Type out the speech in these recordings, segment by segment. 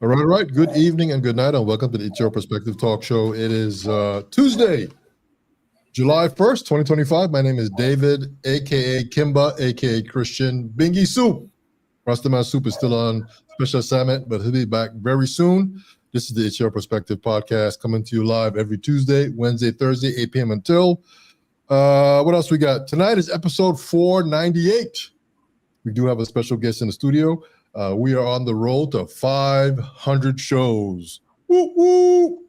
All right. Good evening and good night, and welcome to the It's Your Perspective Talk Show. It is Tuesday, July 1st, 2025. My name is David, aka Kimba, aka Christian Bingy Soup. Rastaman Soup is still on special assignment, but he'll be back very soon. This is the It's Your Perspective podcast coming to you live every Tuesday, Wednesday, Thursday, 8 p.m. until. What else we got? Tonight is episode 498. We do have a special guest in the studio. We are on the road to 500 shows. Woo woo!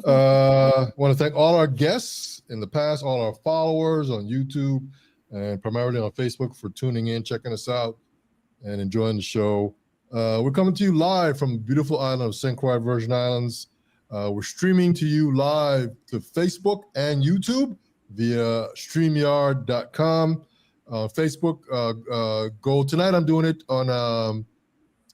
I want to thank all our guests in the past, all our followers on YouTube and primarily on Facebook for tuning in, checking us out, and enjoying the show. We're coming to you live from the beautiful island of St. Croix, Virgin Islands. We're streaming to you live to Facebook and YouTube via StreamYard.com. Facebook, go tonight. I'm doing it on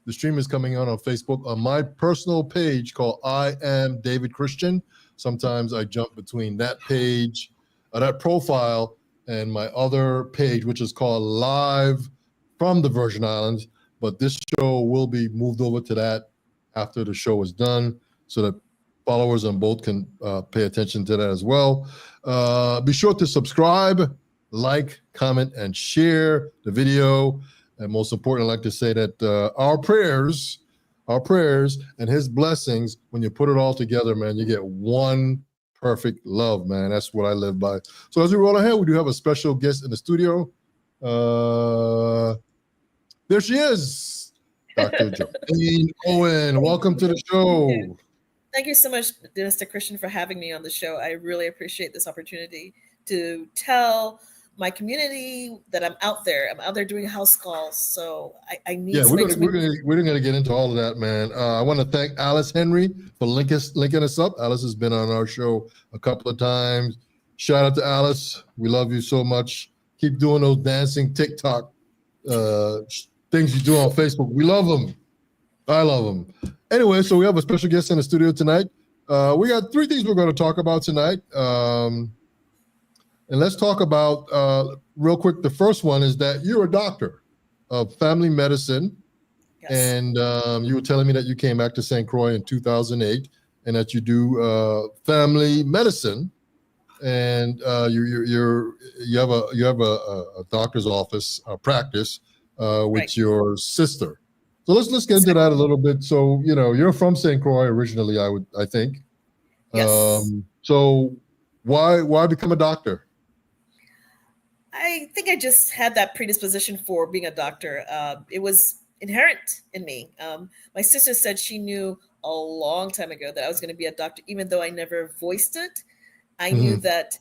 the stream is coming on Facebook on my personal page called I Am David Christian. Sometimes I jump between that page, that profile, and my other page, which is called Live from the Virgin Islands. But this show will be moved over to that after the show is done, so that followers on both can pay attention to that as well. Be sure to subscribe, like, comment, and share the video. And most important, I'd like to say that our prayers and his blessings, when you put it all together, man, you get one perfect love, man. That's what I live by. So as we roll ahead, we do have a special guest in the studio. There she is, Dr. Gemaine Owen. Welcome to the show. Thank you so much, Mr. Christian, for having me on the show. I really appreciate this opportunity to tell my community that I'm out there. I'm out there doing house calls, so I need. Yeah, we're gonna get into all of that, man. I want to thank Alice Henry for linking us up. Alice has been on our show a couple of times. Shout out to Alice. We love you so much. Keep doing those dancing TikTok things you do on Facebook. We love them. I love them. Anyway, so we have a special guest in the studio tonight. We got three things we're going to talk about tonight. And let's talk about, real quick, the first one is that you're a doctor of family medicine. Yes. And you were telling me that you came back to St. Croix in 2008 and that you do family medicine. And you have a doctor's office, a practice with Right. your sister. So let's get into that a little bit. So, you're from St. Croix originally, I think. Yes. So why become a doctor? I think I just had that predisposition for being a doctor. It was inherent in me. My sister said she knew a long time ago that I was going to be a doctor, even though I never voiced it. I knew that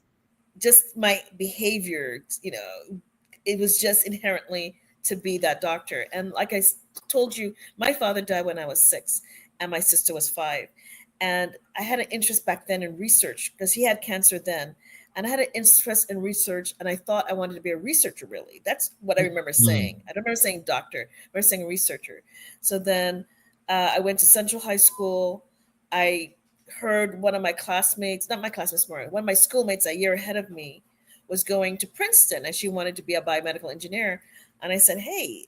just my behavior, it was just inherently to be that doctor. And like I told you, my father died when I was 6 and my sister was 5. And I had an interest back then in research because he had cancer then. And I had an interest in research, and I thought I wanted to be a researcher, really. That's what I remember saying. I don't remember saying doctor. I remember saying researcher. So then I went to Central High School. I heard one of my classmates, not my classmates, more, one of my schoolmates a year ahead of me was going to Princeton, and she wanted to be a biomedical engineer. And I said, hey,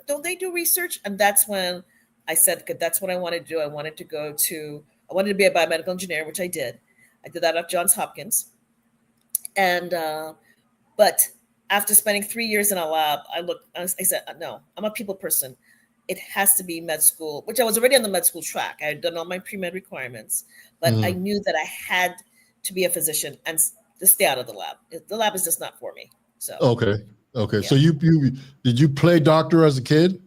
don't they do research? And that's when I said, that's what I wanted to do. I wanted to be a biomedical engineer, which I did. I did that at Johns Hopkins. And, but after spending 3 years in a lab, I said, no, I'm a people person. It has to be med school, which I was already on the med school track. I had done all my pre-med requirements, but I knew that I had to be a physician and to stay out of the lab. The lab is just not for me. So Okay. Yeah. So you did you play doctor as a kid?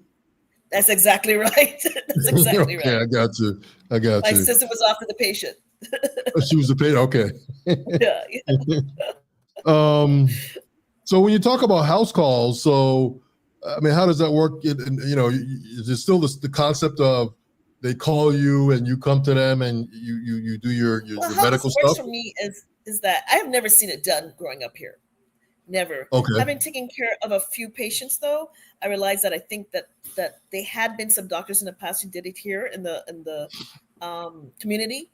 That's exactly right. That's exactly Okay, right. I got you. My sister was after the patient. She was the patient. Okay. Yeah. So when you talk about house calls, so I mean, how does that work? Is it still the concept of they call you and you come to them and you do your How medical this works stuff? for me is that I have never seen it done growing up here. Never. Okay. Having taken care of a few patients, though, I realized that I think that they had been some doctors in the past who did it here in the community.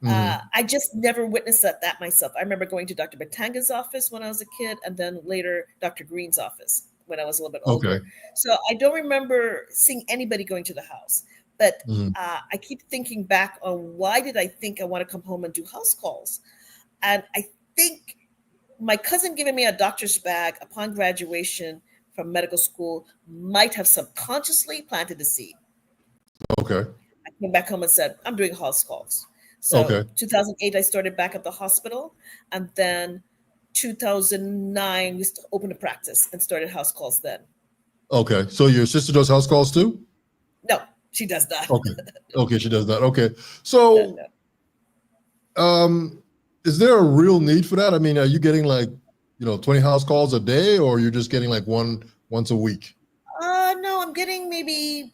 I just never witnessed that myself. I remember going to Dr. Batanga's office when I was a kid, and then later Dr. Green's office when I was a little bit older. Okay. So I don't remember seeing anybody going to the house. But Hmm. I keep thinking back on why did I think I want to come home and do house calls? And I think my cousin giving me a doctor's bag upon graduation from medical school might have subconsciously planted the seed. Okay. I came back home and said, I'm doing house calls. So Okay. 2008, I started back at the hospital. And then 2009, we opened a practice and started house calls then. Okay. So your sister does house calls too? No, she does not. Okay. Okay, she does not. Okay. No, So, no. is there a real need for that? I mean, are you getting like, 20 house calls a day, or you're just getting like one once a week? No, I'm getting maybe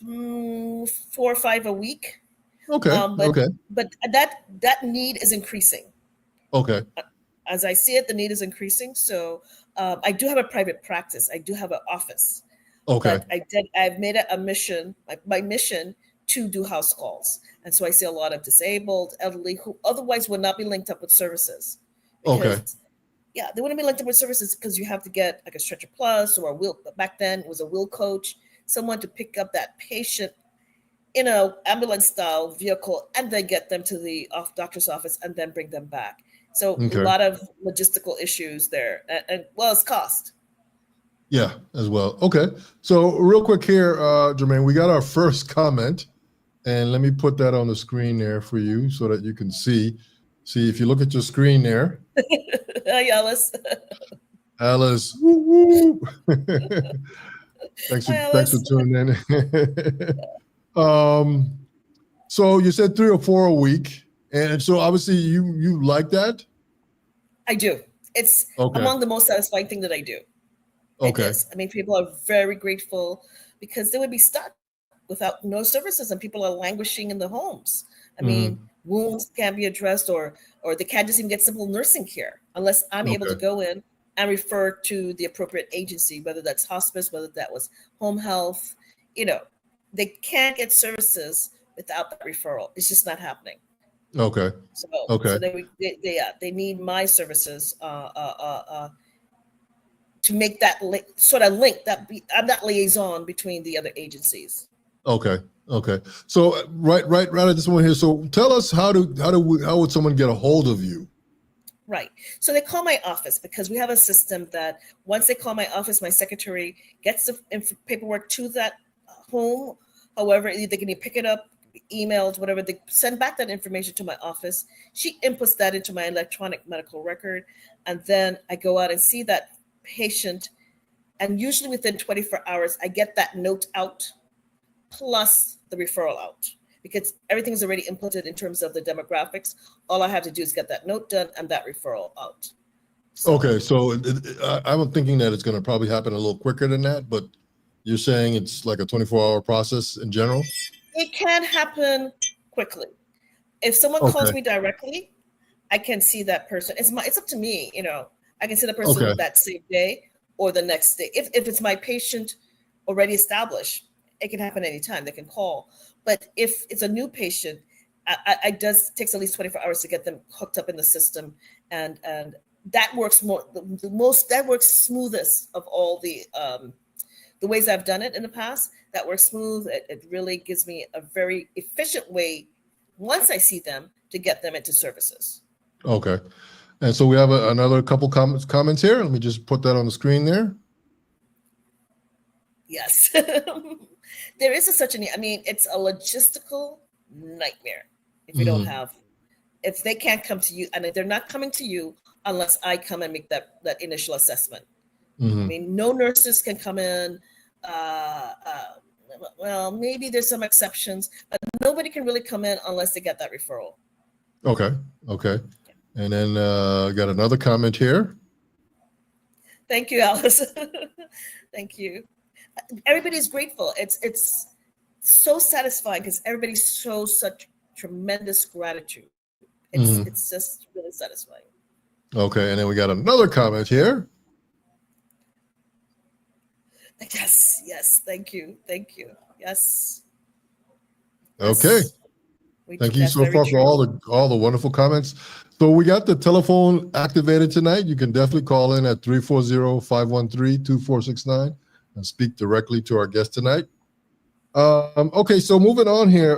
4 or 5 a week. Okay. But Okay. that need is increasing. Okay. As I see it, the need is increasing. So I do have a private practice. I do have an office, Okay. but I've made it a mission, my mission, to do house calls. And so I see a lot of disabled, elderly who otherwise would not be linked up with services Okay. because yeah, they wouldn't be linked up with services because you have to get like a stretcher plus or a wheel. Back then it was a wheel coach, someone to pick up that patient in a ambulance style vehicle and then get them to the doctor's office and then bring them back. So a Okay. lot of logistical issues there, and well, it's cost. Yeah, as well. Okay. So real quick here, Jermaine, we got our first comment, and let me put that on the screen there for you so that you can see. See, if you look at your screen there, Hi, Alice. Alice. Woo, woo. thanks for Hi, thanks for Alice. tuning in. So you said 3 or 4 a week, and so obviously you like that. I do. It's Okay. among the most satisfying thing that I do. It Okay. is. I mean, people are very grateful because they would be stuck without no services, and people are languishing in the homes. I mean, Hmm. wounds can't be addressed, or they can't just even get simple nursing care unless I'm able to Okay. go in and refer to the appropriate agency, whether that's hospice, whether that was home health. You know, they can't get services without that referral. It's just not happening. Okay. So, Okay. they need my services to make that sort of link I'm that liaison between the other agencies. Okay. Okay. So right at this one here. So tell us how would someone get a hold of you? Right. So they call my office because we have a system that once they call my office, my secretary gets the paperwork to that home. However, they can pick it up, emailed, whatever. They send back that information to my office. She inputs that into my electronic medical record, and then I go out and see that patient. And usually within 24 hours, I get that note out plus the referral out because everything's already inputted in terms of the demographics. All I have to do is get that note done and that referral out. So Okay. So I'm thinking that it's going to probably happen a little quicker than that, but you're saying it's like a 24-hour process in general? it can happen quickly. If someone calls Okay. me directly, I can see that person. It's up to me, I can see the Okay. person that same day or the next day. If it's my patient already established, it can happen anytime. They can call. But if it's a new patient, I does takes at least 24 hours to get them hooked up in the system, and that works more the most that works smoothest of all the ways I've done it in the past. That works smooth. It really gives me a very efficient way once I see them to get them into services. Okay. And so we have another couple comments here. Let me just put that on the screen there. Yes. There is such a need. I mean, it's a logistical nightmare if you don't Hmm. have, if they can't come to you, and they're not coming to you unless I come and make that initial assessment. I Hmm. mean, no nurses can come in. Uh, uh, well, maybe there's some exceptions, but nobody can really come in unless they get that referral. Okay. Okay. And then got another comment here. Thank you, Alice. Thank you. Everybody's grateful. It's so satisfying because everybody shows such tremendous gratitude. It's Hmm. it's just really satisfying. Okay. And then we got another comment here. Yes, yes. Thank you. Yes, Okay. yes. We do. Thank you That's so very far for true. all the wonderful comments. So we got the telephone activated tonight. You can definitely call in at 340-513-2469 and speak directly to our guest tonight. Okay, so moving on here.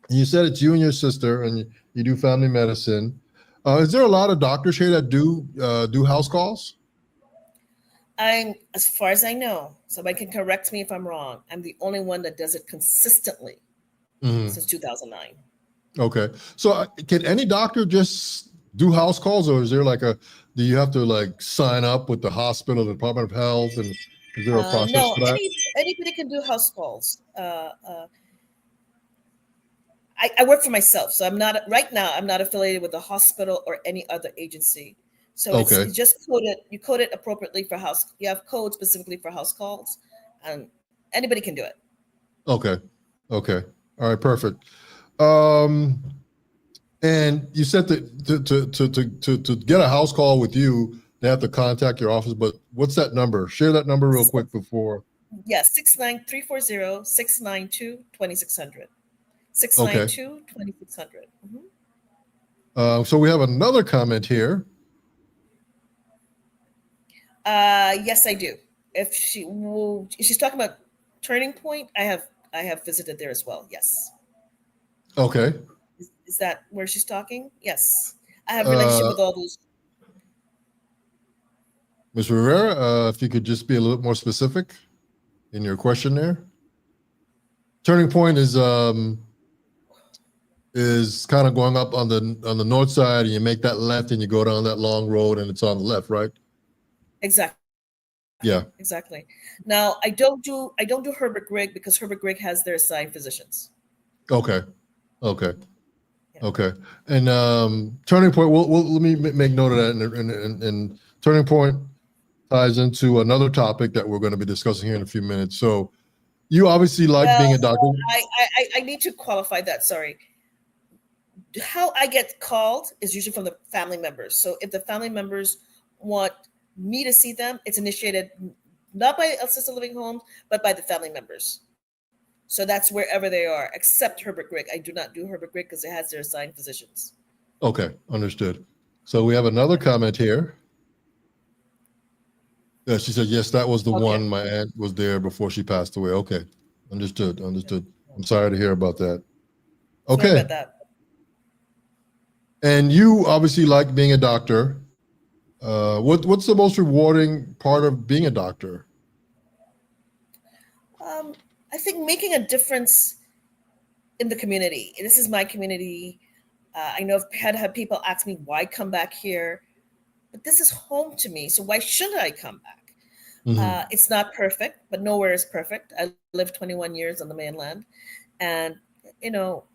You said it's you and your sister, and you do family medicine. Is there a lot of doctors here that do house calls? As far as I know, somebody can correct me if I'm wrong. I'm the only one that does it consistently since 2009. Okay, so can any doctor just do house calls, or is there like do you have to like sign up with the hospital, the Department of Health, and is there a process No, for that? anybody can do house calls. I work for myself, so I'm not right now. I'm not affiliated with the hospital or any other agency. So it's Okay, just coded. You code it appropriately for house. You have code specifically for house calls, and anybody can do it. okay, okay. All right, perfect. Um, and you said that to get a house call with you, they have to contact your office. But what's that number? Share that number real quick before. Yes, 69340-692-2600. Okay. 692-2600. So we have another comment here. Yes, I do. If she's talking about Turning Point, I have visited there as well. Yes. Okay. Is that where she's talking? Yes. I have a relationship Uh, with all those. Ms. Rivera, if you could just be a little more specific in your question there. Turning Point is kind of going up on the north side, and you make that left, and you go down that long road, and it's on the left, right? Exactly. Yeah. Exactly. Now I don't do Herbert Grigg because Herbert Grigg has their assigned physicians. Okay. Okay. Yeah. Okay. And Turning Point. Let me make note of that. And Turning Point ties into another topic that we're going to be discussing here in a few minutes. So you obviously like Well, being a doctor. I need to qualify that. Sorry. How I get called is usually from the family members. So if the family members want me to see them, it's initiated not by assisted living homes, but by the family members. So that's wherever they are, except Herbert Grigg. I do not do Herbert Grigg because it has their assigned physicians. Okay, understood. So we have another comment here. She said, yes, that was the Okay. one. My aunt was there before she passed away. Okay, understood. I'm sorry to hear about that. Sorry Okay, about that. and you obviously like being a doctor. What's the most rewarding part of being a doctor? I think making a difference in the community. This is my community. I know I've had people ask me why come back here, but this is home to me. So why should I come back? Mm-hmm. It's not perfect, but nowhere is perfect. I lived 21 years on the mainland, and you know,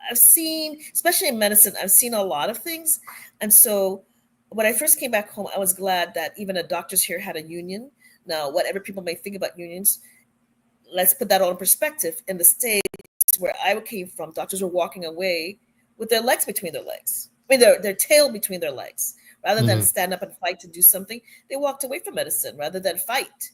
I've seen, especially in medicine, I've seen a lot of things. And so when I first came back home, I was glad that even the doctors here had a union. Now, whatever people may think about unions, let's put that all in perspective. In the States where I came from, doctors were walking away with their legs between their legs. I mean, their tail between their legs. Rather than Mm-hmm. stand up and fight to do something, they walked away from medicine rather than fight.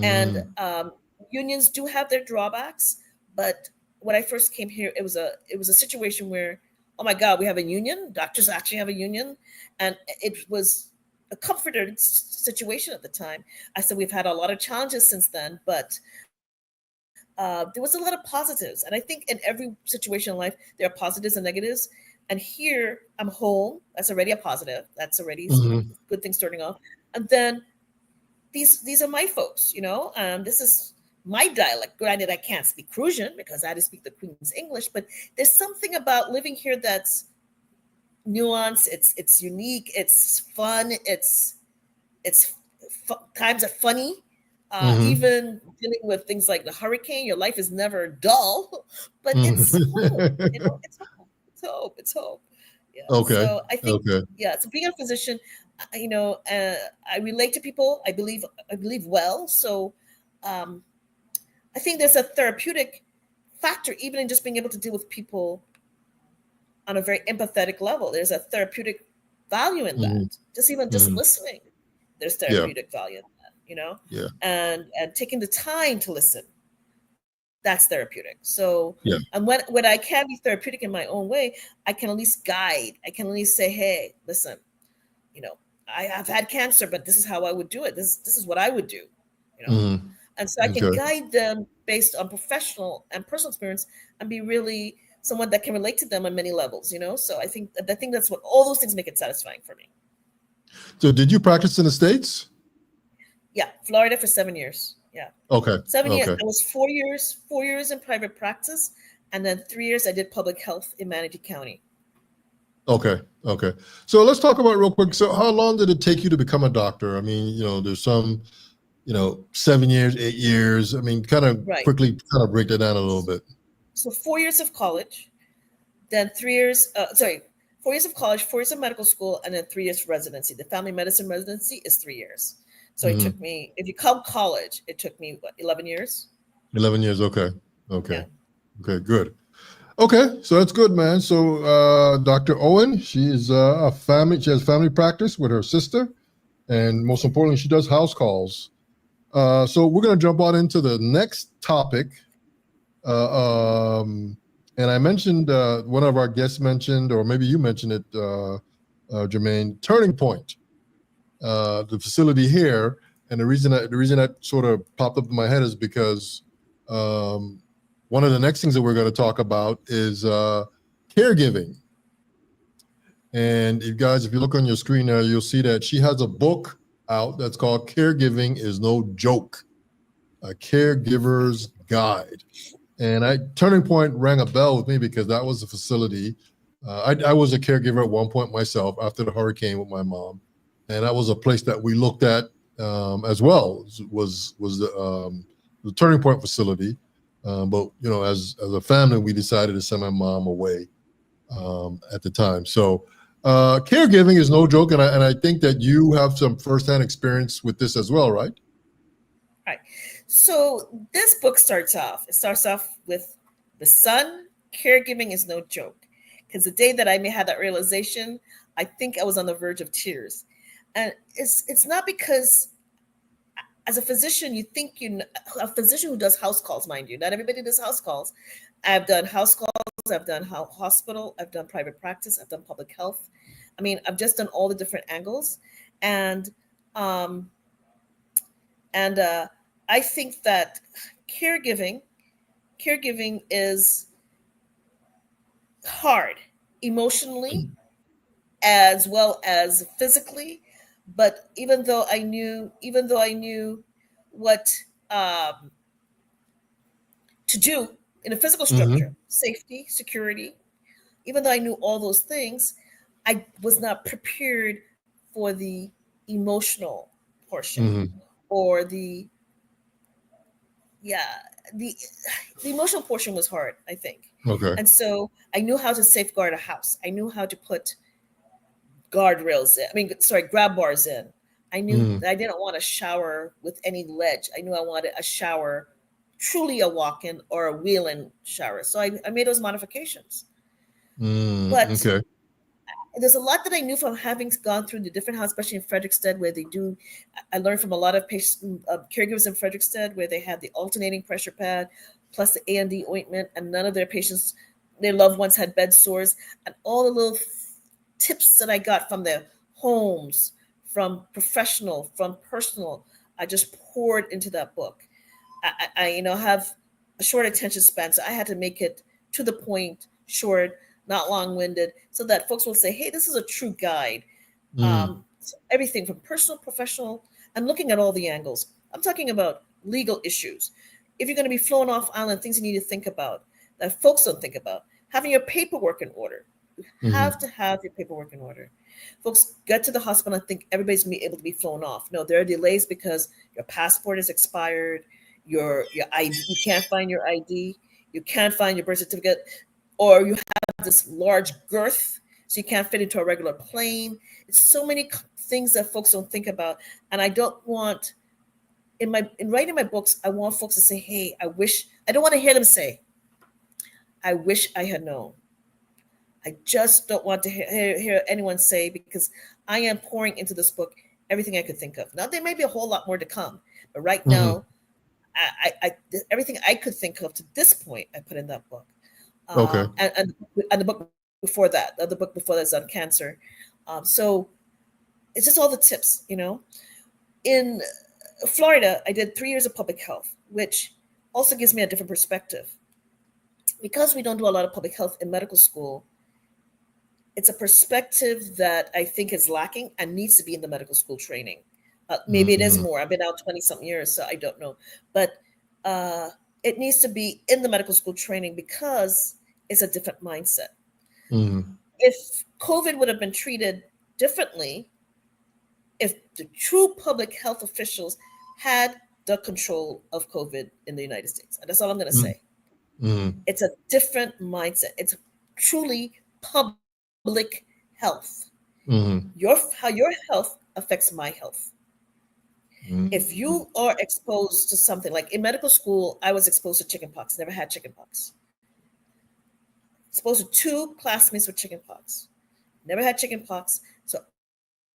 And Mm-hmm. unions do have their drawbacks, but when I first came here, it was a situation where, oh my God, we have a union. Doctors actually have a union, and it was a comforted situation at the time. I said we've had a lot of challenges since then, but there was a lot of positives, and I think in every situation in life there are positives and negatives. And here I'm home. That's already a positive. That's already Mm-hmm. good things starting off. And then these are my folks, you know. This is my dialect. Granted, I can't speak Crucian because I had to speak the Queen's English, but there's something about living here that's nuanced. It's unique. It's fun. Times are funny. Mm-hmm. Even dealing with things like the hurricane, your life is never dull, but it's hope. You Mm-hmm. know, it's hope. It's hope. It's hope. Yeah. Okay. So I think, Okay. yeah. So being a physician, I relate to people. I believe well. So um, I think there's a therapeutic factor, even in just being able to deal with people on a very empathetic level. There's a therapeutic value in Mm-hmm. that. Just Mm-hmm. listening, there's Yeah. therapeutic value in that, you know, Yeah. and taking the time to listen, that's therapeutic. So, Yeah. and when I can be therapeutic in my own way, I can at least guide. I can at least say, hey, listen, you know, I have had cancer, but this is how I would do it. This is what I would do, you know. Mm-hmm. And so I can Okay. guide them based on professional and personal experience and be really someone that can relate to them on many levels, So I think that's what all those things make it satisfying for me. So did you practice in the States? Yeah, Florida for 7 years. Yeah. Okay. 7 years. Okay. I was 4 years in private practice, and then 3 years I did public health in Manatee County. Okay. Okay. So let's talk about it real quick. So how long did it take you to become a doctor? I mean, there's some, 7 years, 8 years. I mean, kind of Right. quickly kind of break that down a little bit. So 4 years of college, then 3 years, 4 years of college, 4 years of medical school, and then 3 years residency. The family medicine residency is 3 years. So it took me, if you count college, it took me, 11 years? 11 years. Okay. Okay. Yeah. Okay. Good. Okay. So that's good, man. So Dr. Owen, she has family practice with her sister. And most importantly, she does house calls. So we're going to jump on into the next topic. And I mentioned, one of our guests mentioned, or maybe you mentioned it, Gemaine, Turning Point, the facility here. And the reason that sort of popped up in my head is because one of the next things that we're going to talk about is caregiving. And if you look on your screen there, you'll see that she has a book out that's called Caregiving is No Joke, a caregiver's guide. And Turning Point rang a bell with me because that was a facility. I was a caregiver at one point myself after the hurricane with my mom. And that was a place that we looked at as well, was the Turning Point facility. But, as a family, we decided to send my mom away at the time. So caregiving is no joke. And I think that you have some firsthand experience with this as well, right? Right. So this book starts off with the son, caregiving is no joke. Because the day that I may have that realization, I think I was on the verge of tears. And it's not because as a physician, a physician who does house calls, mind you, not everybody does house calls. I've done house calls, I've done hospital, I've done private practice, I've done public health. I mean, I've just done all the different angles. And I think that caregiving is hard emotionally as well as physically. But even though I knew what to do in a physical structure, safety, security, even though I knew all those things, I was not prepared for the emotional portion or the emotional portion was hard, I think. Okay. And so I knew how to safeguard a house. I knew how to put guardrails in. Grab bars in. I knew that I didn't want a shower with any ledge. I knew I wanted a shower, truly a walk-in or a wheel-in shower. So I made those modifications. But okay. There's a lot that I knew from having gone through the different houses, especially in Frederickstead, where I learned from a lot of caregivers in Frederickstead, where they had the alternating pressure pad, plus the A&D ointment, and none of their patients, their loved ones had bed sores, and all the little tips that I got from their homes, from professional, from personal, I just poured into that book. I have a short attention span, so I had to make it to the point, short, not long-winded, so that folks will say, hey, this is a true guide. So everything from personal, professional, and looking at all the angles. I'm talking about legal issues. If you're going to be flown off island, things you need to think about that folks don't think about. Having your paperwork in order. You have to have your paperwork in order. Folks get to the hospital and think everybody's going to be able to be flown off. No, there are delays because your passport is expired, your ID, you can't find your ID, you can't find your birth certificate, or you have this large girth, so you can't fit into a regular plane. It's so many things that folks don't think about. And I don't want, in writing my books, I want folks to say, hey, I don't want to hear them say, I wish I had known. I just don't want to hear anyone say, because I am pouring into this book everything I could think of. Now, there may be a whole lot more to come, but right now, I everything I could think of to this point, I put in that book. Okay. And the book before that, the book before that's on cancer. So it's just all the tips, In Florida, I did 3 years of public health. which also gives me a different perspective. Because we don't do a lot of public health in medical school, it's a perspective that I think is lacking and needs to be in the medical school training. Maybe it is Mm-hmm. more. I've been out 20 something years, so I don't know. But it needs to be in the medical school training because it's a different mindset. Mm-hmm. If COVID would have been treated differently, if the true public health officials had the control of COVID in the United States, and that's all I'm going to say. Mm-hmm. It's a different mindset. It's truly public health. Mm-hmm. How your health affects my health. If Mm-hmm. you are exposed to something like in medical school, I was exposed to chickenpox, never had chickenpox. Exposed to two classmates with chickenpox, never had chickenpox. So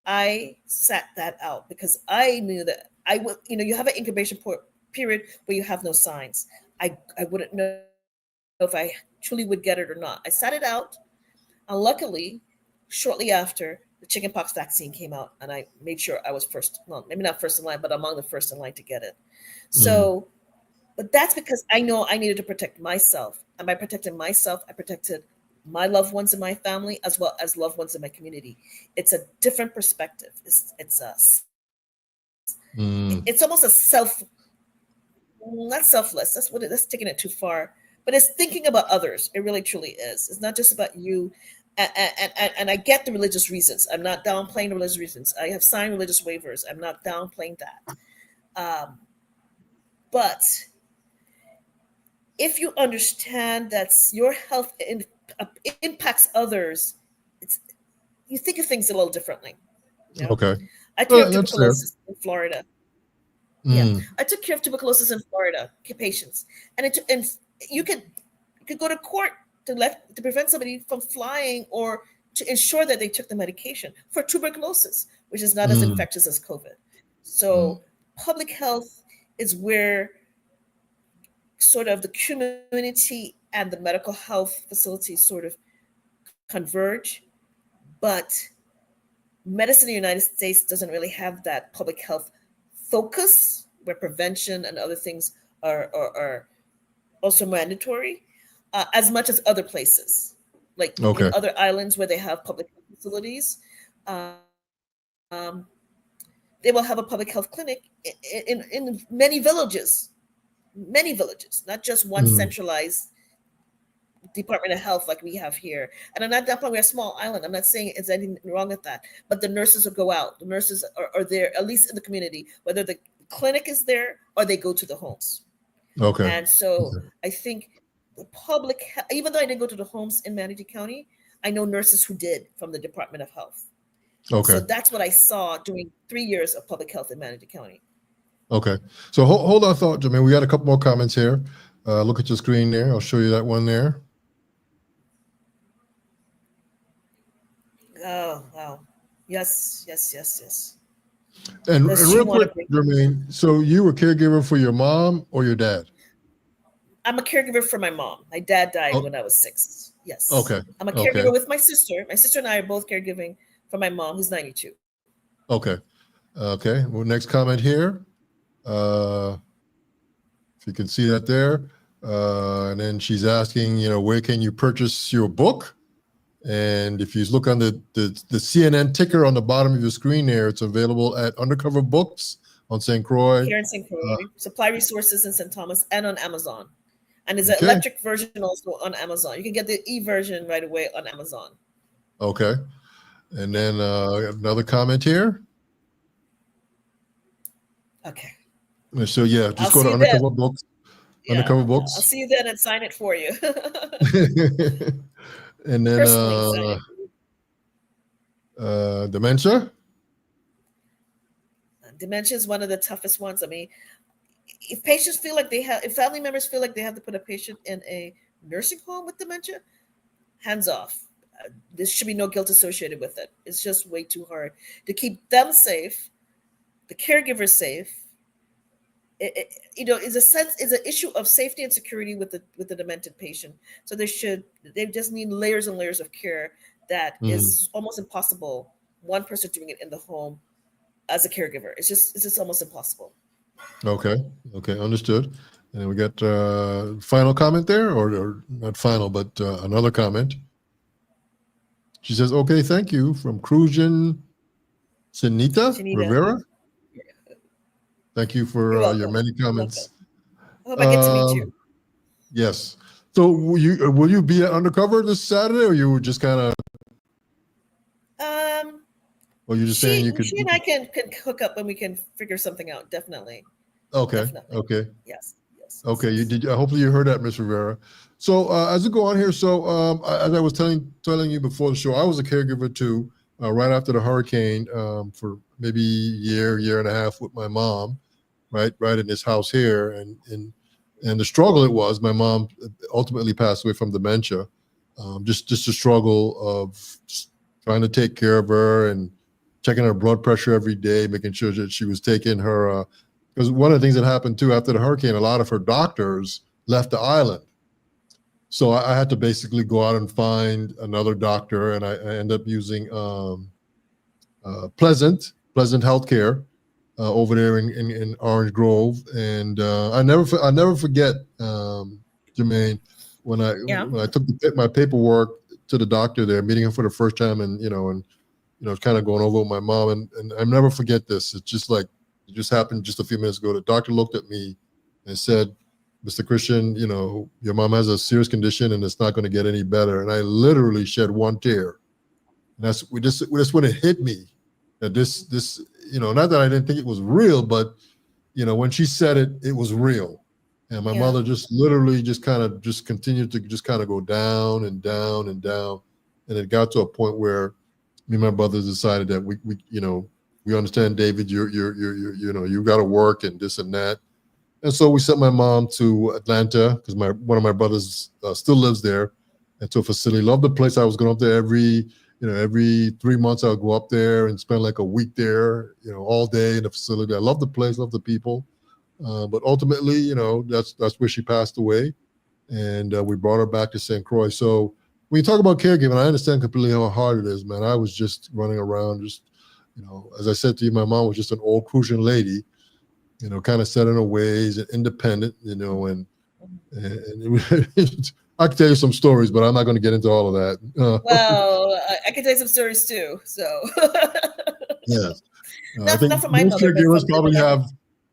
I sat that out because I knew that I would, you have an incubation period where you have no signs. I wouldn't know if I truly would get it or not. I sat it out, and luckily, shortly after, the chickenpox vaccine came out, and I made sure I was first, well, maybe not first in line, but among the first in line to get it. So, but that's because I know I needed to protect myself. And by protecting myself, I protected my loved ones in my family as well as loved ones in my community. It's a different perspective. Mm-hmm. It's almost a not selfless. That's taking it too far. But it's thinking about others. It really truly is. It's not just about you. And I get the religious reasons. I'm not downplaying the religious reasons. I have signed religious waivers. I'm not downplaying that. But if you understand that your health impacts others, you think of things a little differently. You know, Okay. I took care of That's fair. tuberculosis in Florida. Yeah, Mm. I took care of tuberculosis in Florida patients, and you could go to court to prevent somebody from flying or to ensure that they took the medication for tuberculosis, which is not as Mm. infectious as COVID. Mm. So public health is where sort of the community and the medical health facilities sort of converge, but medicine in the United States doesn't really have that public health focus where prevention and other things are also mandatory as much as other places, like in Okay. other islands where they have public health facilities. Um, they will have a public health clinic in many villages, not just one Mm. centralized Department of Health like we have here. And I'm not that we're a small island. I'm not saying it's anything wrong with that. But the nurses will go out. The nurses are there, at least in the community, whether the clinic is there or they go to the homes. Okay. And so Okay. I think the public, even though I didn't go to the homes in Manatee County, I know nurses who did from the Department of Health. So Okay. that's what I saw during 3 years of public health in Manatee County. Okay. So hold on thought, Jermaine. We got a couple more comments here. Look at your screen there. I'll show you that one there. Oh, wow. Yes, yes, yes, yes. And Does she real want quick, to bring? Jermaine, so you were caregiver for your mom or your dad? I'm a caregiver for my mom. My dad died Oh, when I was 6. Yes. okay. I'm a Okay. caregiver with my sister. My sister and I are both caregiving for my mom, who's 92. Okay. Okay. Well, next comment here. If you can see that there. And then she's asking, where can you purchase your book? And if you look on the CNN ticker on the bottom of your screen there, it's available at Undercover Books on St. Croix. Here in St. Croix, Supply Resources in St. Thomas, and on Amazon. And there's an Okay. electric version also on Amazon. You can get the e-version right away on Amazon. Okay. And then another comment here. Okay. So yeah, just I'll go see to you Undercover then. Books. Yeah, Undercover yeah. I'll Books. see you then and sign it for you. And then Personally sign it. dementia. Dementia is one of the toughest ones. I mean, if patients feel like if family members feel like they have to put a patient in a nursing home with dementia, hands off. There should be no guilt associated with it. It's just way too hard to keep them safe, the caregivers safe. It's an issue of safety and security with the demented patient. So they just need layers and layers of care that is almost impossible. One person doing it in the home as a caregiver, it's just almost impossible. Okay. Okay. Understood. And we got final comment there, or not final, but another comment. She says, "Okay, thank you," from Crujan Sinita Shanita, Rivera. Thank you you're for your welcome. many You're welcome. comments. I hope I get to meet Uh, you. yes. So will you be at Undercover this Saturday, or you were just kind of, Um, or you just saying she you could? she and I can hook up when we can figure something out. Definitely, Okay. definitely. Okay. Yes, yes, yes, Okay, you yes. did. Hopefully, you heard that, Miss Rivera. So, as we go on here, so as I was telling you before the show, I was a caregiver too. Right after the hurricane, for maybe year and a half with my mom, right in this house here, and the struggle it was. My mom ultimately passed away from dementia. Just the struggle of just trying to take care of her and checking her blood pressure every day, making sure that she was taking her. Because one of the things that happened too after the hurricane, a lot of her doctors left the island. So I had to basically go out and find another doctor, and I ended up using Pleasant Healthcare over there in Orange Grove, and I never forget, Jermaine, Yeah. when I took my paperwork to the doctor there, meeting him for the first time, and kind of going over with my mom, and I never forget this. It's just like it just happened just a few minutes ago. The doctor looked at me and said, "Mr. Christian, your mom has a serious condition, and it's not going to get any better." And I literally shed one tear. And that's when it hit me that this not that I didn't think it was real, but when she said it, it was real. And my Yeah. mother just literally just kind of just continued to just kind of go down and down and down, and it got to a point where me and my brothers decided that we understand, David, you got to work and this and that. And so we sent my mom to Atlanta because one of my brothers still lives there, and to a facility. Loved the place. I was going up there every 3 months. I would go up there and spend like a week there, all day in the facility. I love the place, love the people. But ultimately, that's where she passed away, and we brought her back to St. Croix. So when you talk about caregiving, I understand completely how hard it is, man. I was just running around, just as I said to you, my mom was just an old Crucian lady, kind of set in her ways and independent, and I could tell you some stories, but I'm not going to get into all of that. Well, I can tell you some stories too. So, Yes, I not think from my most mother, but caregivers from probably have.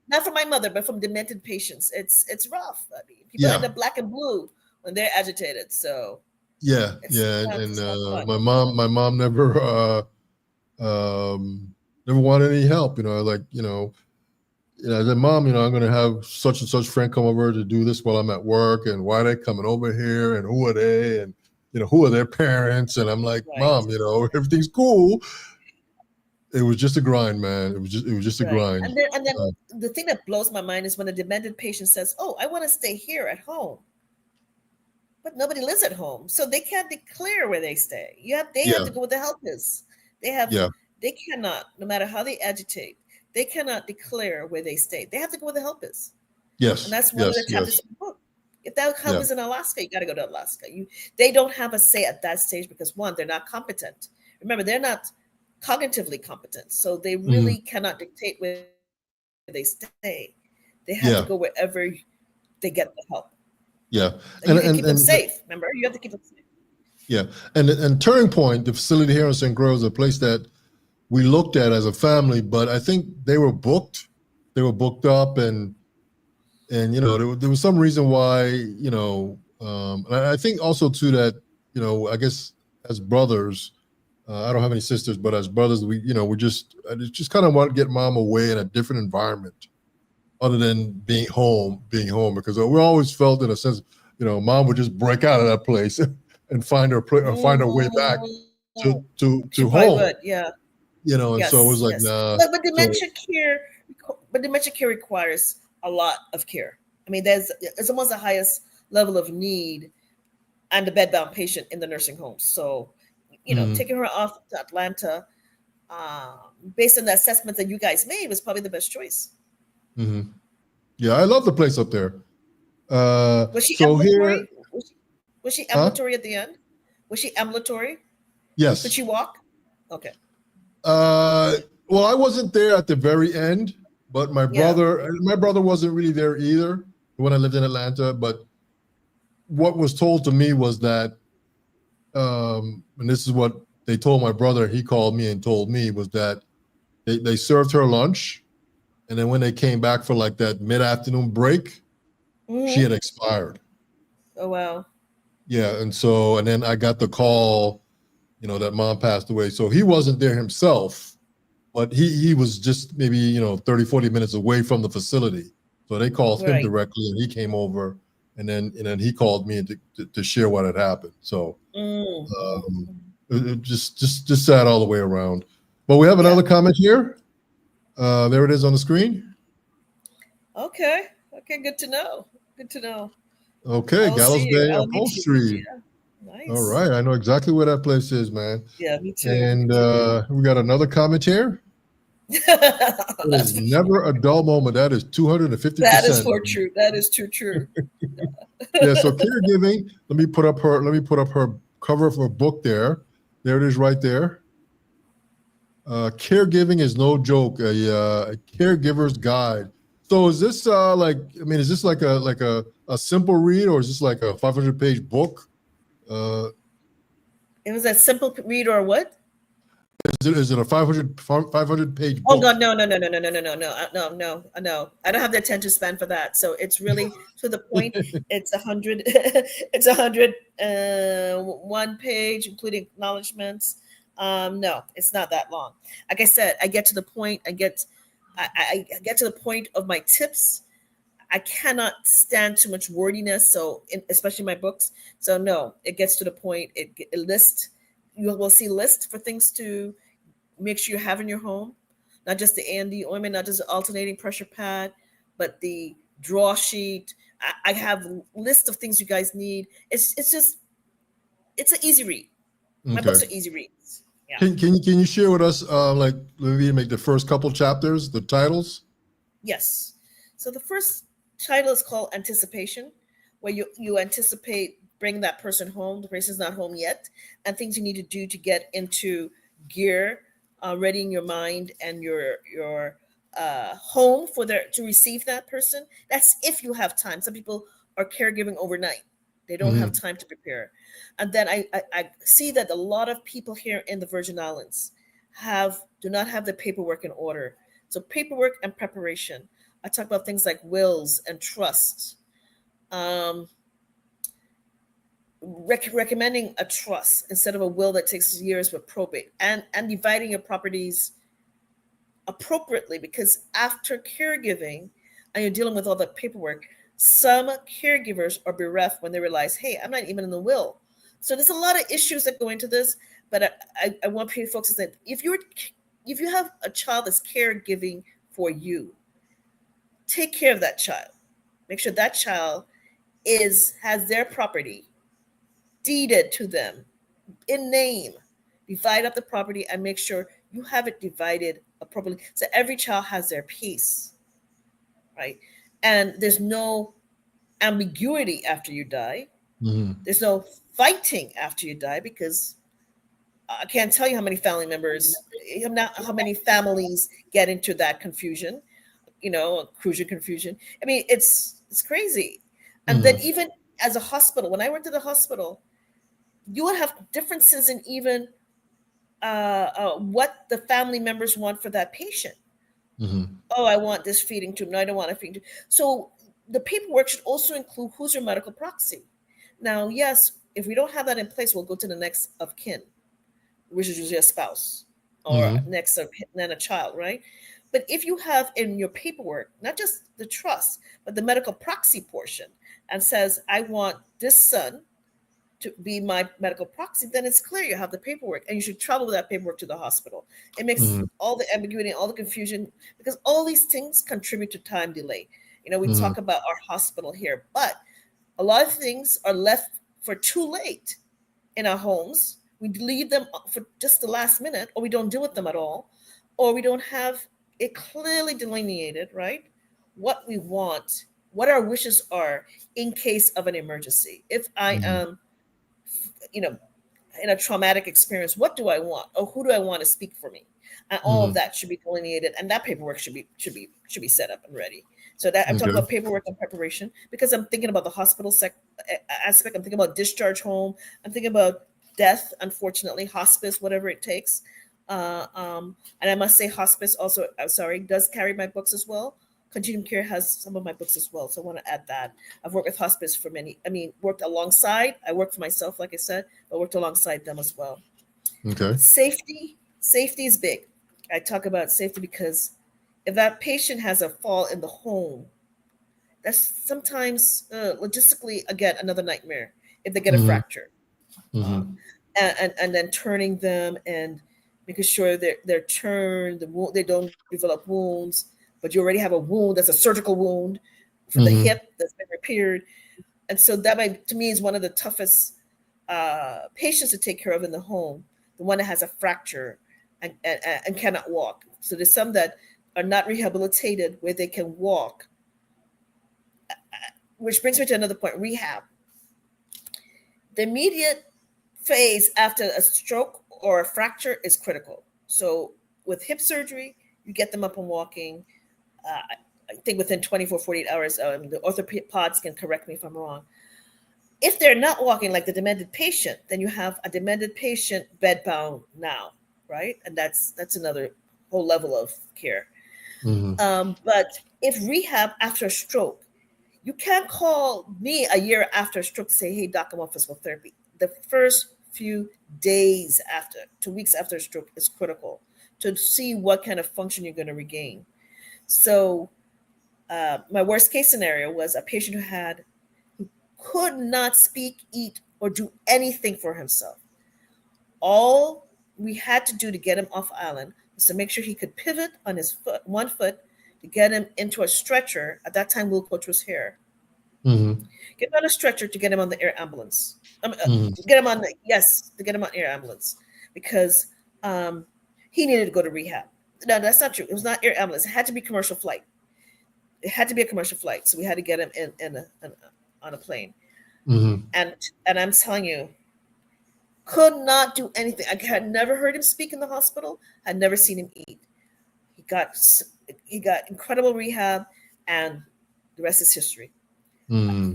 not from my mother, but from demented patients. It's rough. I mean, people end Yeah, up black and blue when they're agitated. So yeah, and it's not fun. my mom never wanted any help. I said, "Mom, I'm going to have such and such friend come over to do this while I'm at work, and why are they coming over here, and who are they, and who are their parents?" And I'm like, Right, "Mom, everything's cool." It was just a grind, man. It was just a right. grind. And then Uh, the thing that blows my mind is when a demented patient says, "Oh, I want to stay here at home," but nobody lives at home, so they can't declare where they stay. They have yeah, to go where the help is. They have yeah, they cannot, no matter how they agitate, they cannot declare where they stay. They have to go where the help is. And yes, that's one of yes, the chapters yes, of the book. If that help yeah, is in Alaska, you got to go to Alaska. They don't have a say at that stage because one, they're not competent. Remember, they're not cognitively competent, so they mhm, really cannot dictate where they stay. They have to yeah, go wherever they get the help, yeah, and and you can and keep them and safe. Remember, you have to keep them safe. yeah, and Turning Point, the facility here in St. Croix, is a place that we looked at as a family, but I think they were booked. They were booked up, and there was some reason why, and I think also too that, I guess as brothers, I don't have any sisters, but as brothers, I just kind of want to get mom away in a different environment other than being home, because we always felt in a sense, mom would just break out of that place and find her way back She to probably home, would, yeah. and so it Yes, was like, yes. nah. So But dementia care requires a lot of care. I mean, it's almost the highest level of need and the bedbound patient in the nursing home. So, mm, taking her off to Atlanta, based on the assessment that you guys made, was probably the best choice. mhm. Yeah, I love the place up there. Was she So here, ambulatory? Was she huh? ambulatory at the end? Was she ambulatory? Could she Yes. walk? Okay. Uh, well, I wasn't there at the very end. But my Yeah. brother wasn't really there either when I lived in Atlanta. But what was told to me was that, and this is what they told my brother. He called me and told me was that they served her lunch, and then when they came back for like that mid-afternoon break, she had Mm-hmm. expired. Oh wow. Yeah, and then I got the call, that mom passed away. So he wasn't there himself, but he was just maybe 30, 40 minutes away from the facility. So they called him Right. directly, and he came over, and then he called me to share what had happened. So um, Mm-hmm. it just sad all the way around. But we have Yeah. another comment here. There it is on the screen. Okay. Okay. Good to know. Good to know. I Okay, will see Gallows you. Bay I'll meet you. Upholstery. Yeah. All Nice. right, I know exactly where that place is, man. Yeah. Me too. Me And too. we got another comment here. It is That's for sure. never a dull moment. That is That is 250%. for true. That is too true. Yeah, so caregiving, let me put up her cover of her book there. There it is right there. Caregiving is no joke, a caregiver's guide. So is this is this like a simple read, or is this like a 500-page book? Uh, It was a simple read or what? is it a 500 page Oh book? God, no, no, no, no, no, no, no, no, no, no, no. I don't have the attention span for that. So it's really to the point. It's 100. It's 100. 1 page, including acknowledgments. No, it's not that long. Like I said, I get to the point. I get to the point of my tips. I cannot stand too much wordiness. So, especially my books. So no, it gets to the point. It lists. You will see lists for things to make sure you have in your home, not just the A&D ointment, not just the alternating pressure pad, but the draw sheet. I have a list of things you guys need. It's an easy read. My Okay. books are easy reads. Yeah. Can you share with us like maybe make the first couple chapters, the titles? Yes. So the first title is called Anticipation, where you anticipate bringing that person home. The person's not home yet, and things you need to do to get into gear, readying your mind and your home for their to receive that person. That's if you have time. Some people are caregiving overnight; they don't have Hmm. time to prepare. And then I see that a lot of people here in the Virgin Islands do not have the paperwork in order. So paperwork and preparation. I talk about things like wills and trusts. Um, recommending a trust instead of a will that takes years with probate, and dividing your properties appropriately, because after caregiving and you're dealing with all the paperwork, some caregivers are bereft when they realize, hey, I'm not even in the will. So there's a lot of issues that go into this, but I want folks to say, if you have a child that's caregiving for you, take care of that child. Make sure that child has their property deeded to them in name. Divide up the property and make sure you have it divided appropriately so every child has their piece, right? And there's no ambiguity after you die. Hmm. There's no fighting after you die, because I can't tell you how many family members, how many families get into that confusion, crucial confusion. I mean, it's crazy. And then Hmm. even as a hospital, when I went to the hospital, you would have differences in even what the family members want for that patient. Hmm. Oh, I want this feeding tube. No, I don't want a feeding tube. So the paperwork should also include who's your medical proxy. Now, yes, if we don't have that in place, we'll go to the next of kin, which is usually a spouse, or Hmm. next of then a child, right? But if you have in your paperwork not just the trust, but the medical proxy portion, and says, I want this son to be my medical proxy, then it's clear you have the paperwork, and you should travel with that paperwork to the hospital. It makes Hmm. all the ambiguity, all the confusion, because all these things contribute to time delay. We Hmm. talk about our hospital here, but a lot of things are left for too late in our homes. We leave them for just the last minute, or we don't deal with them at all, or we don't have it clearly delineated, right? What we want, what our wishes are in case of an emergency. If I Hmm. am, you know, in a traumatic experience, what do I want? Or who do I want to speak for me? and all of that should be delineated, and that paperwork should be set up and ready. So that I'm talking Okay. about paperwork and preparation because I'm thinking about the hospital aspect. I'm thinking about discharge home. I'm thinking about death, unfortunately, hospice, whatever it takes. And I must say, hospice also, I'm sorry, does carry my books as well. Continuum Care has some of my books as well. So I want to add that. I've worked with hospice for worked alongside. I worked for myself, like I said, but worked alongside them as well. Okay. Safety is big. I talk about safety because if that patient has a fall in the home, that's sometimes logistically, again, another nightmare if they get a Mm-hmm. fracture. Uh, Mm-hmm. and then turning them and making sure they're turned, they don't develop wounds, but you already have a wound that's a surgical wound for the Mm-hmm. hip that's been repaired. And so that to me is one of the toughest patients to take care of in the home, the one that has a fracture and cannot walk. So there's some that are not rehabilitated where they can walk, which brings me to another point, rehab. The immediate phase after a stroke or a fracture is critical. So with hip surgery, you get them up and walking. I think within 24, 48 hours, the orthopods can correct me if I'm wrong. If they're not walking like the demented patient, then you have a demented patient bedbound now, right? And that's another whole level of care. Mm-hmm. But if rehab after a stroke, you can't call me a year after a stroke to say, hey, doc, I'm on physical therapy. The first few days after, 2 weeks after a stroke is critical to see what kind of function you're going to regain. So my worst case scenario was a patient who could not speak, eat, or do anything for himself. All we had to do to get him off island was to make sure he could pivot on his foot, 1 foot, to get him into a stretcher. At that time, Will Coach was here. Mm-hmm. Get him on a stretcher to get him on the air ambulance. Mm-hmm. Get him on to get him on air ambulance because um, he needed to go to rehab. No, that's not true. It was not air ambulance. It had to be commercial flight. It had to be a commercial flight, so we had to get him on a plane. Mm-hmm. And I'm telling you, could not do anything. I had never heard him speak in the hospital. Had never seen him eat. He got he got incredible rehab, and the rest is history. Mm-hmm.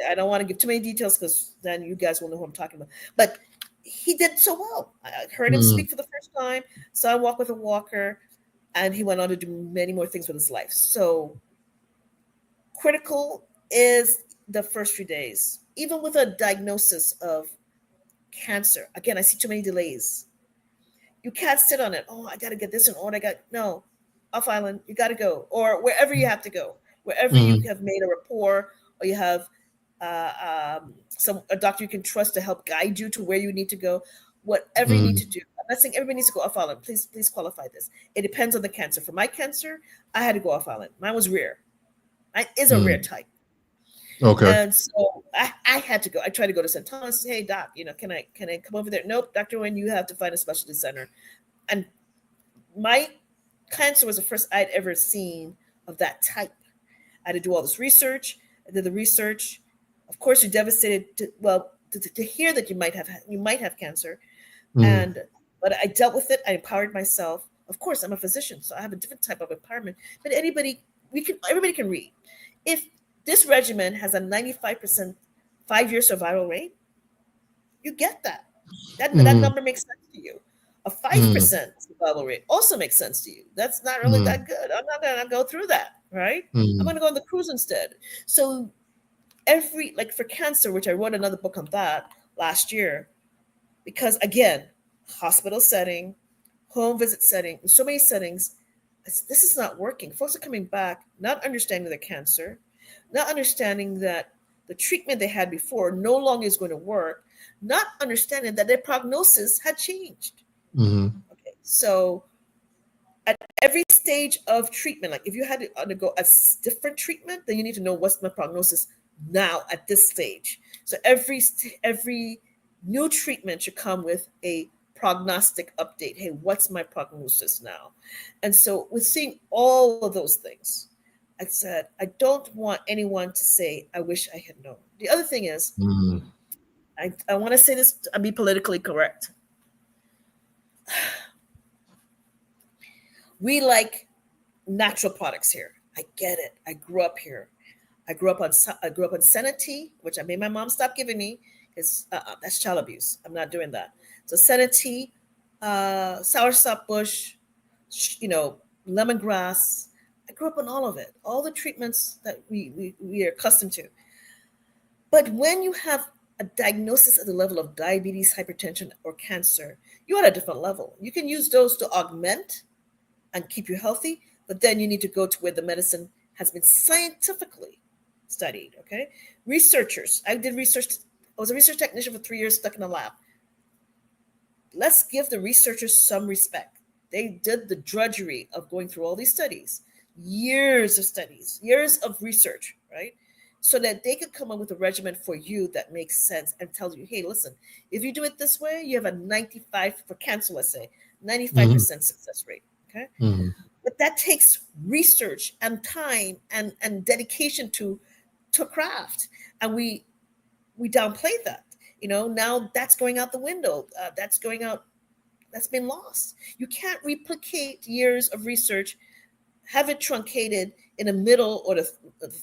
I don't want to give too many details because then you guys will know who I'm talking about. But he did so well. I heard him Mm-hmm. speak for the first time, saw him walk with a walker, and he went on to do many more things with his life. So critical is the first few days, even with a diagnosis of cancer. Again, I see too many delays. You can't sit on it. Oh, I got to get this in order. No, off island. You got to go, or wherever you have to go, wherever you Mm-hmm. have made a rapport, or you have a doctor you can trust to help guide you to where you need to go. Whatever you need to do. I'm not saying everybody needs to go off island. Please qualify this. It depends on the cancer. For my cancer, I had to go off island. Mine was rare. Mine is a rare Mm-hmm. type. Okay. And so I had to go. I tried to go to St. Thomas. Hey doc, can I come over there? Nope, Dr. Wynn, you have to find a specialty center. And my cancer was the first I'd ever seen of that type. I had to do all this research. I did the research. Of course, you're devastated to hear that you might have cancer. Mm-hmm. But I dealt with it. I empowered myself. Of course, I'm a physician, so I have a different type of empowerment. But everybody can read. If this regimen has a 95% 5-year survival rate, you get that. That Mm-hmm. number makes sense to you. A Mm-hmm. 5% survival rate also makes sense to you. That's not really Mm-hmm. that good. I'm not gonna go through that, right? I'm Mm-hmm. gonna go on the cruise instead. So like for cancer, which I wrote another book on that last year, because again, hospital setting, home visit setting, in so many settings, this is not working. Folks are coming back not understanding the cancer, not understanding that the treatment they had before no longer is going to work, not understanding that their prognosis had changed. Mm-hmm. Okay, so at every stage of treatment, like if you had to undergo a different treatment, then you need to know what's my prognosis now at this stage. So every new treatment should come with a prognostic update. Hey, what's my prognosis now? And so with seeing all of those things, I said, I don't want anyone to say, I wish I had known. The other thing is, Mm-hmm. I want to say this and be politically correct. We like natural products here. I get it. I grew up here. I grew up on senna tea, which I made my mom stop giving me because that's child abuse. I'm not doing that. So senna tea, soursop bush, lemongrass. I grew up on all of it, all the treatments that we are accustomed to. But when you have a diagnosis at the level of diabetes, hypertension, or cancer, you're at a different level. You can use those to augment and keep you healthy, but then you need to go to where the medicine has been scientifically studied. Okay, researchers. I did research. I was a research technician for 3 years, stuck in a lab. Let's give the researchers some respect. They did the drudgery of going through all these studies, years of studies, years of research, right? So that they could come up with a regimen for you that makes sense and tells you, hey, listen, if you do it this way, you have a 95 for cancer, let's say, 95% success rate. Okay. Mm-hmm. But that takes research and time and dedication to craft. And we downplay that. Now that's going out the window. That's going out. That's been lost. You can't replicate years of research, have it truncated in the middle or the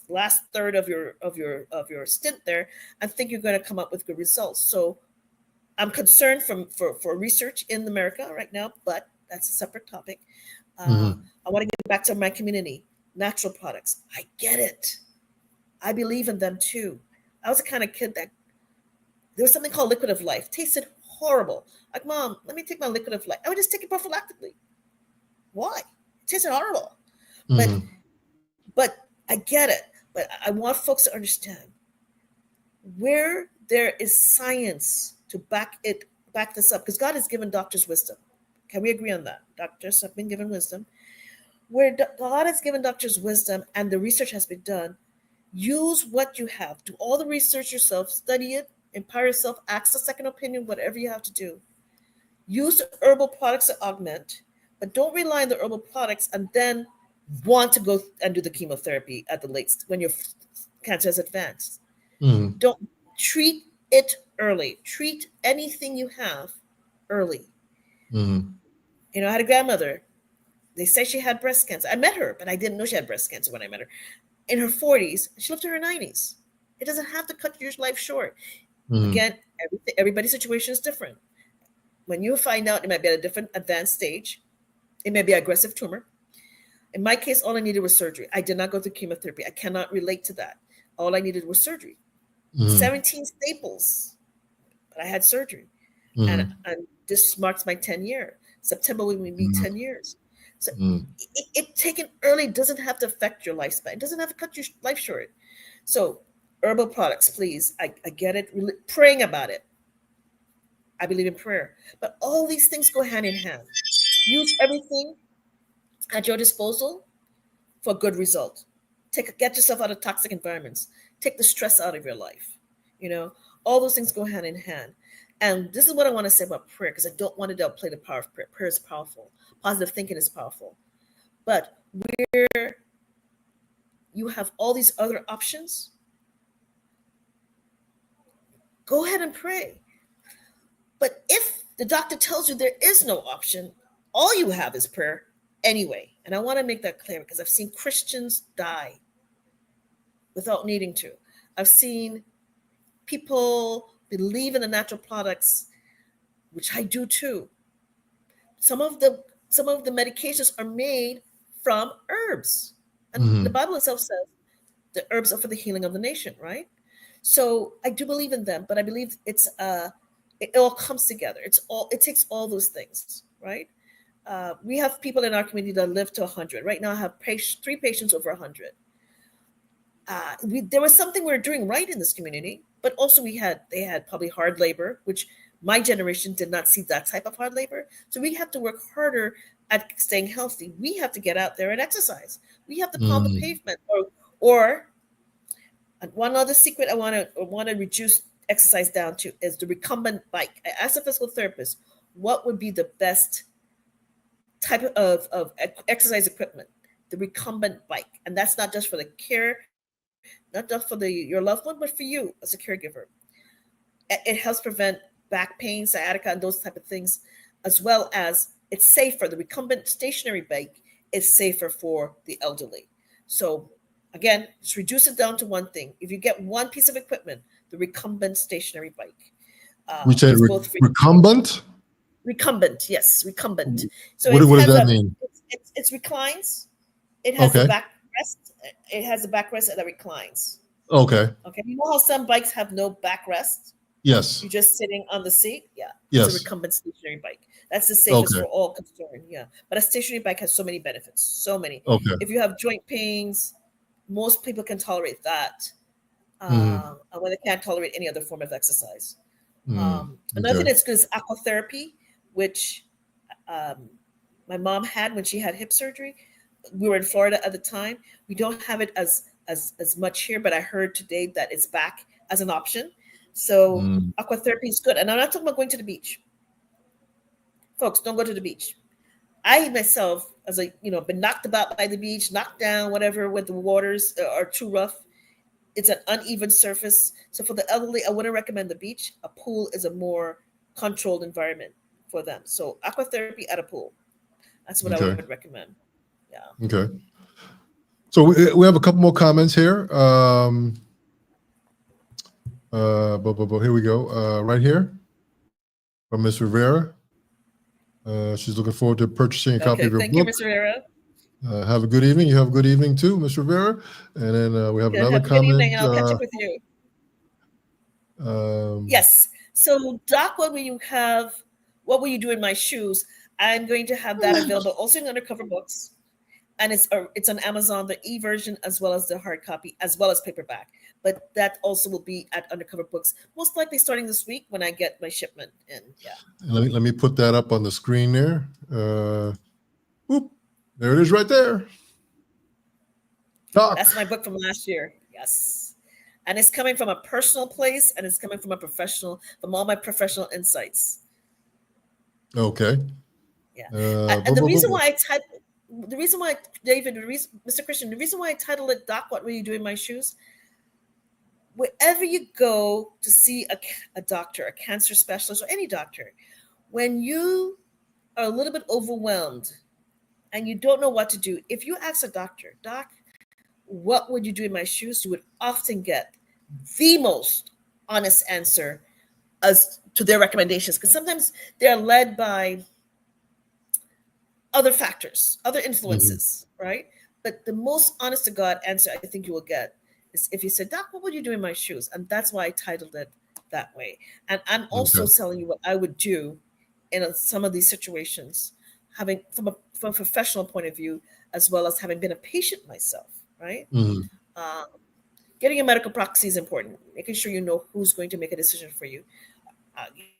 last third of your stint there, and think you're going to come up with good results. So I'm concerned for research in America right now, but that's a separate topic. I want to get back to my community, natural products. I get it. I believe in them too. I was the kind of kid that there was something called liquid of life. Tasted horrible. Like, Mom, let me take my liquid of life. I would just take it prophylactically. Why? It tasted horrible. But I get it. But I want folks to understand where there is science to back this up, because God has given doctors wisdom. Can we agree on that? Doctors have been given wisdom. Where God has given doctors wisdom and the research has been done, use what you have. Do all the research yourself, study it, empower yourself, ask a second opinion, whatever you have to do. Use the herbal products to augment, but don't rely on the herbal products and then want to go and do the chemotherapy at the late when your cancer has advanced. Don't treat it early. Treat anything you have early. I had a grandmother. They say she had breast cancer. I met her, but I didn't know she had breast cancer when I met her. In her 40s, she lived to her 90s. It doesn't have to cut your life short. Again, everybody's situation is different. When you find out it might be at a different advanced stage, it may be an aggressive tumor. In my case, all I needed was surgery. I did not go through chemotherapy. I cannot relate to that. All I needed was surgery. 17 staples, but I had surgery. And this marks my 10 year. September will be 10 years. So it taken early doesn't have to affect your lifespan. It doesn't have to cut your life short. So herbal products, please. I get it. Praying about it. I believe in prayer. But all these things go hand in hand. Use everything at your disposal for a good result. Get yourself out of toxic environments. Take the stress out of your life. All those things go hand in hand. And this is what I want to say about prayer, because I don't want to downplay the power of prayer. Prayer is powerful. Positive thinking is powerful. But where you have all these other options, go ahead and pray. But if the doctor tells you there is no option, all you have is prayer anyway. And I want to make that clear, because I've seen Christians die without needing to. I've seen people believe in the natural products, which I do too. Some of the medications are made from herbs. And the Bible itself says the herbs are for the healing of the nation, right? So I do believe in them, but I believe it all comes together. It takes all those things, right? We have people in our community that live to 100. Right now I have 3 patients over 100. There was something we were doing right in this community, but also they had probably hard labor, which my generation did not see that type of hard labor. So we have to work harder at staying healthy. We have to get out there and exercise. We have to pound the pavement. Or one other secret I want to reduce exercise down to is the recumbent bike. I asked a physical therapist, what would be the best type of exercise equipment? The recumbent bike. And that's not just for the care, not just for your loved one, but for you as a caregiver. It helps prevent back pain, sciatica, and those type of things, as well as it's safer. The recumbent stationary bike is safer for the elderly. So again, just reduce it down to one thing. If you get one piece of equipment, the recumbent stationary bike, We said it's both recumbent. recumbent, yes, recumbent. So What it does has that mean? it's reclines. It has a Okay. backrest. It has a backrest that reclines. Okay. Okay, you know how some bikes have no backrest? Yes. You're just sitting on the seat. Yeah, it's a Yes. recumbent stationary bike. That's the safest Okay. for all concerned. Yeah, but a stationary bike has so many benefits. So many. Okay. If you have joint pains, most people can tolerate that. Mm-hmm. When they can't tolerate any other form of exercise. Another thing Okay. that's good is aquatherapy, which um, my mom had when she had hip surgery. We were in Florida at the time. We don't have it as much here, but I heard today that it's back as an option. So Mm. aquatherapy is good. And I'm not talking about going to the beach. Folks, don't go to the beach. I myself, as a been knocked about by the beach, knocked down, whatever, when the waters are too rough. It's an uneven surface. So for the elderly, I wouldn't recommend the beach. A pool is a more controlled environment for them. So aquatherapy at a pool. That's what I Okay. would recommend. Yeah. Okay. So we have a couple more comments here. Here we go. Right here from Miss Rivera. She's looking forward to purchasing a copy Okay. of your Thank you, book. Ms. Rivera. Have a good evening. You have a good evening too, Miss Rivera. And then we have Good. another Have a good evening, comment. and I'll catch up with you. Yes. So, Doc, what will you do in my shoes? I'm going to have that available also in undercover books. And it's on Amazon, the e-version as well as the hard copy, as well as paperback. But that also will be at Undercover Books, most likely starting this week when I get my shipment in. Yeah. Let me put that up on the screen there. Whoop, there it is right there. Doc. That's my book from last year. Yes. And it's coming from a personal place, and it's coming from from all my professional insights. Okay. Yeah. Uh, And the reason why, David, Mr. Christian, the reason why I titled it Doc, What Were You Doing in My Shoes? Wherever you go to see a doctor, a cancer specialist, or any doctor, when you are a little bit overwhelmed and you don't know what to do, if you ask a doctor, Doc, what would you do in my shoes? You would often get the most honest answer as to their recommendations, because sometimes they're led by other factors, other influences, right? But the most honest to God answer I think you will get is if you said, Doc, what would you do in my shoes? And that's why I titled it that way. And I'm also telling you what I would do in some of these situations, having from a professional point of view, as well as having been a patient myself, right? Getting a medical proxy is important, making sure you know who's going to make a decision for you.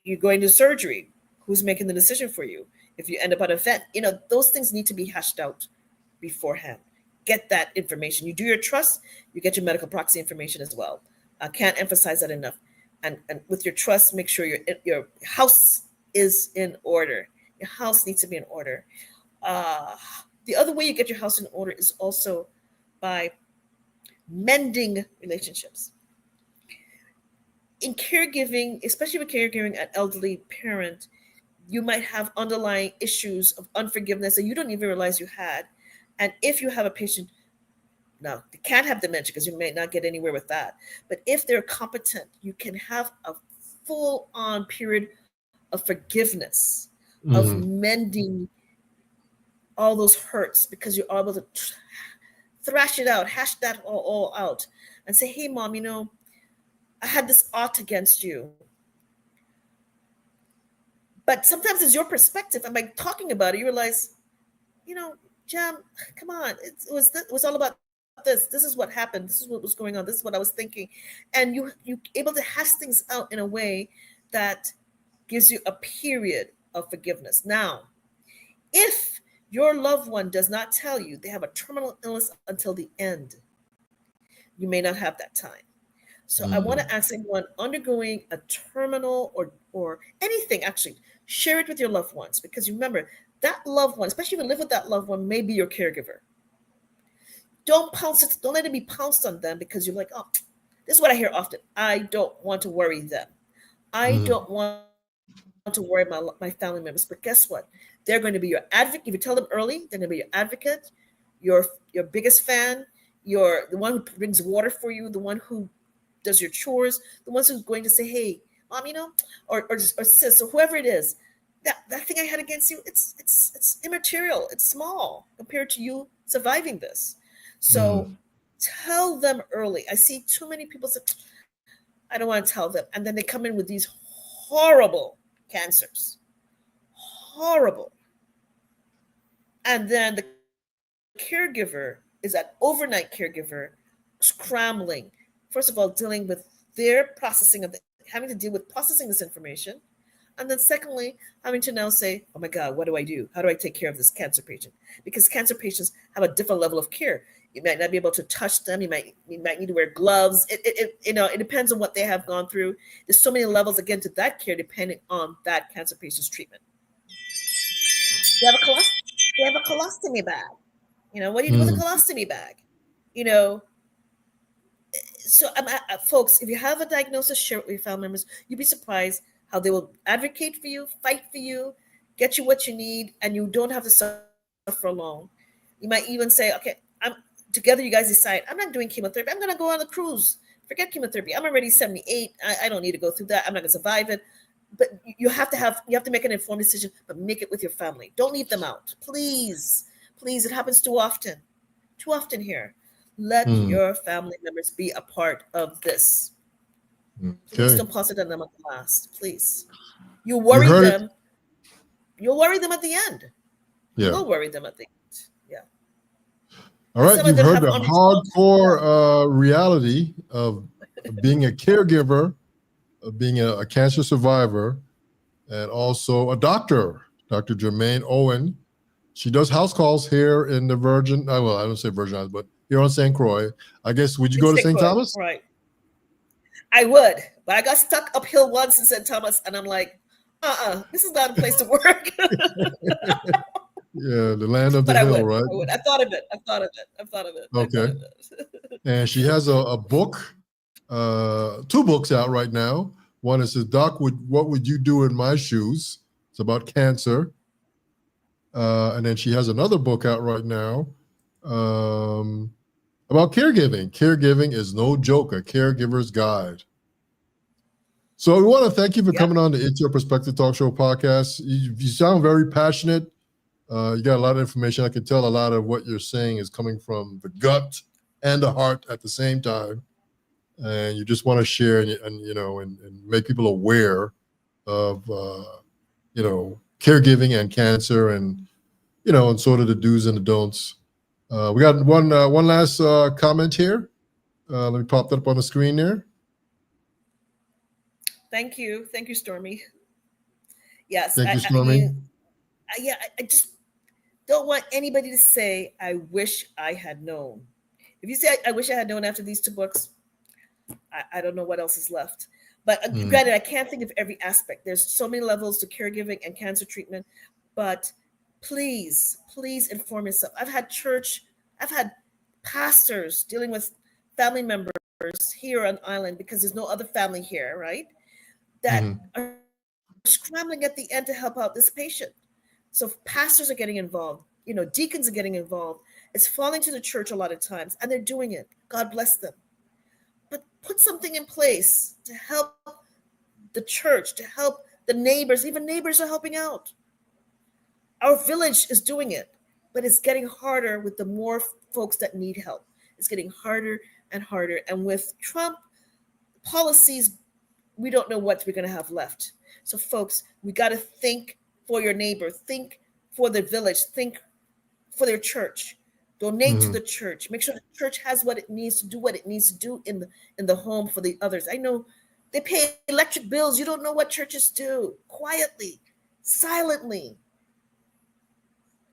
You're going to surgery, who's making the decision for you? If you end up at an event, those things need to be hashed out beforehand. Get that information. You do your trust, you get your medical proxy information as well. I can't emphasize that enough. And with your trust, make sure your house is in order. Your house needs to be in order. The other way you get your house in order is also by mending relationships. In caregiving, especially with caregiving an elderly parent, you might have underlying issues of unforgiveness that you don't even realize you had. And if you have a patient, now they can't have dementia because you may not get anywhere with that. But if they're competent, you can have a full-on period of forgiveness, of mending all those hurts, because you're able to thrash it out, hash that all out, and say, hey, Mom, I had this ought against you. But sometimes it's your perspective. And by talking about it, you realize, Jam, come on. It was all about this. This is what happened. This is what was going on. This is what I was thinking. And you able to hash things out in a way that gives you a period of forgiveness. Now, if your loved one does not tell you they have a terminal illness until the end, you may not have that time. So I want to ask anyone undergoing a terminal or anything, actually, share it with your loved ones, because remember, that loved one, especially if you live with that loved one, may be your caregiver. Don't let it be pounced on them because you're like, oh, this is what I hear often. I don't want to worry them. I don't want to worry my family members. But guess what? they're going to be your advocate. If you tell them early, they're going to be your advocate, your biggest fan, the one who brings water for you, the one who does your chores, the ones who's going to say, hey, mom, or sis, or whoever it is, that thing I had against you, it's immaterial. It's small compared to you surviving this. So tell them early. I see too many people say, I don't want to tell them. And then they come in with these horrible cancers. Horrible. And then the caregiver is an overnight caregiver scrambling. First of all, dealing with their processing having to deal with processing this information. And then secondly, having to now say, oh my God, what do I do? How do I take care of this cancer patient? Because cancer patients have a different level of care. You might not be able to touch them. You might need to wear gloves. It depends on what they have gone through. There's so many levels, again, to that care depending on that cancer patient's treatment. They have a colostomy bag. What do you do with a colostomy bag? So folks, if you have a diagnosis, share it with your family members. You'd be surprised how they will advocate for you, fight for you, get you what you need, and you don't have to suffer alone. You might even say, okay, together you guys decide, I'm not doing chemotherapy. I'm going to go on a cruise. Forget chemotherapy. I'm already 78. I don't need to go through that. I'm not going to survive it. But you have to make an informed decision, but make it with your family. Don't leave them out. Please. Please. It happens too often here. Let your family members be a part of this. Please don't pass it on them at the last. Please. You'll worry them at the end. Yeah. You will worry them at the end. Yeah. All right. You've heard the hardcore reality of being a caregiver, of being a cancer survivor, and also a doctor, Dr. Gemaine Owen. She does house calls here in the Virgin. Well, I don't say Virgin Islands, but here on St. Croix. I guess, would you go to St. Thomas? Right. I would, but I got stuck uphill once in St. Thomas, and I'm like, this is not a place to work. Yeah, the land of the hill, right? I would. I thought of it. Okay. And she has a book, 2 books out right now. One is, Doc, what would you do in my shoes? It's about cancer. And then she has another book out right now about caregiving. Caregiving is no joke, a caregiver's guide. So we want to thank you for coming on the It's Your Perspective Talk Show podcast. You sound very passionate. You got a lot of information. I can tell a lot of what you're saying is coming from the gut and the heart at the same time. And you just want to share and make people aware of, caregiving and cancer and sort of the do's and the don'ts. We got one last comment here. Let me pop that up on the screen there. Thank you, Stormy. Yes, thank you, Stormy. I just don't want anybody to say, I wish I had known. If you say, I wish I had known after these 2 books, I don't know what else is left. But granted, I can't think of every aspect. There's so many levels to caregiving and cancer treatment. But please inform yourself. I've had pastors dealing with family members here on island because there's no other family here, right? That are scrambling at the end to help out this patient. So pastors are getting involved. Deacons are getting involved. It's falling to the church a lot of times, and they're doing it. God bless them. But put something in place to help the church, to help the neighbors. Even neighbors are helping out. Our village is doing it, but it's getting harder with the more folks that need help. It's getting harder and harder. And with Trump policies, we don't know what we're going to have left. So folks, we got to think for your neighbor, think for the village, think for their church, donate to the church, make sure the church has what it needs to do, what it needs to do in the home for the others. I know they pay electric bills. You don't know what churches do. Quietly, silently.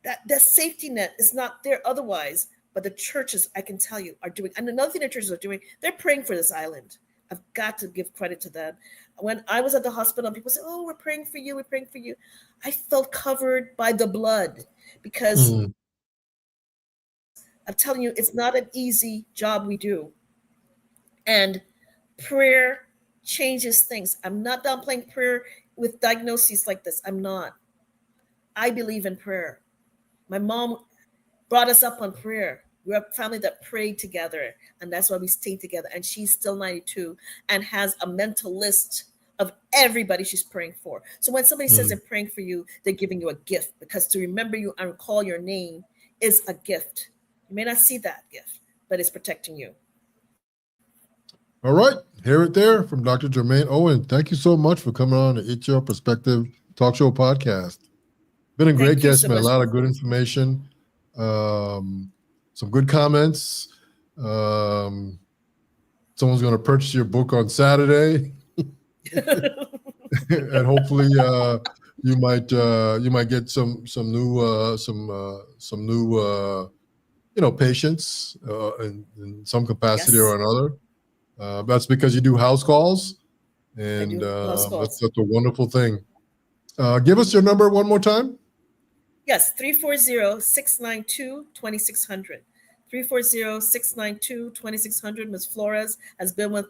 That safety net is not there otherwise, but the churches, I can tell you, are doing, and another thing the churches are doing, they're praying for this island. I've got to give credit to them. When I was at the hospital, people said, we're praying for you, I felt covered by the blood because I'm telling you, it's not an easy job we do. And prayer changes things. I'm not downplaying prayer with diagnoses like this. I'm not. I believe in prayer. My mom brought us up on prayer. We're a family that prayed together, and that's why we stayed together. And she's still 92 and has a mental list of everybody she's praying for. So when somebody says they're praying for you, they're giving you a gift, because to remember you and call your name is a gift. You may not see that gift, but it's protecting you. All right. Hear it there from Dr. Gemaine Owen. Thank you so much for coming on the It's Your Perspective Talk Show podcast. Been a great guest, man. A lot of good information. Some good comments. Someone's going to purchase your book on Saturday, and hopefully you might get some new patients in some capacity or another. That's because you do house calls, and that's a wonderful thing. Give us your number one more time. Yes, 340-692-2600. 340-692-2600. Ms. Flores has been with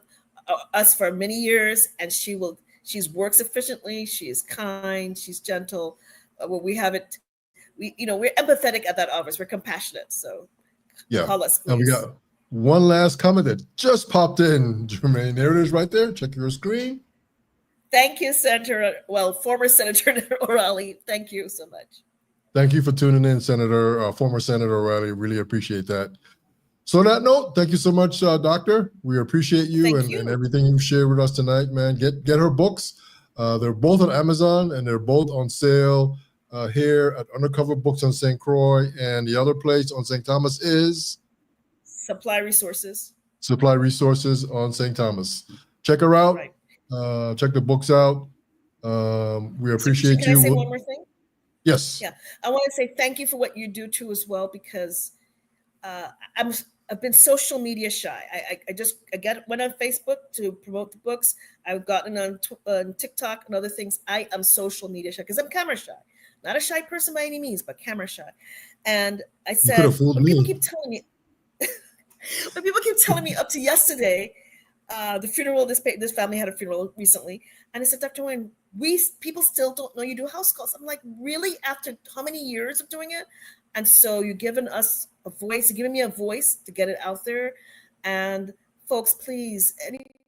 us for many years, and she works efficiently. She is kind. She's gentle. We have it. We're empathetic at that office. We're compassionate. So call us, please. And we got one last comment that just popped in, Jermaine. There it is right there. Check your screen. Thank you, former Senator O'Reilly. Thank you so much. Thank you for tuning in, former Senator O'Reilly. Really appreciate that. So on that note, thank you so much, Doctor. We appreciate you and everything you shared with us tonight, man. Get her books. They're both on Amazon, and they're both on sale here at Undercover Books on St. Croix, and the other place on St. Thomas is Supply Resources on St. Thomas. Check her out. Right. Check the books out. We appreciate you. Can I say one more thing? Yes. Yeah, I want to say thank you for what you do too as well, because I've been social media shy. I went on Facebook to promote the books. I've gotten on TikTok and other things. I am social media shy because I'm camera shy. Not a shy person by any means, but camera shy. And I said, people keep telling me, up to yesterday, the funeral, this family had a funeral recently, and I said, Dr. Owen, people still don't know you do house calls. I'm like, really? After how many years of doing it? And so you're giving us a voice, you're giving me a voice to get it out there. And folks, please,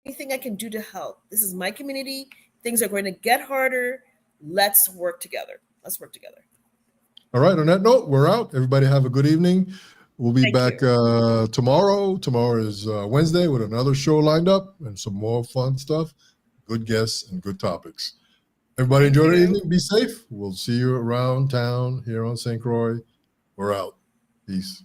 anything I can do to help. This is my community. Things are going to get harder. Let's work together. All right. On that note, we're out. Everybody have a good evening. We'll be back tomorrow. Tomorrow is Wednesday with another show lined up and some more fun stuff, good guests and good topics. Everybody enjoy the evening. Be safe. We'll see you around town here on St. Croix. We're out. Peace.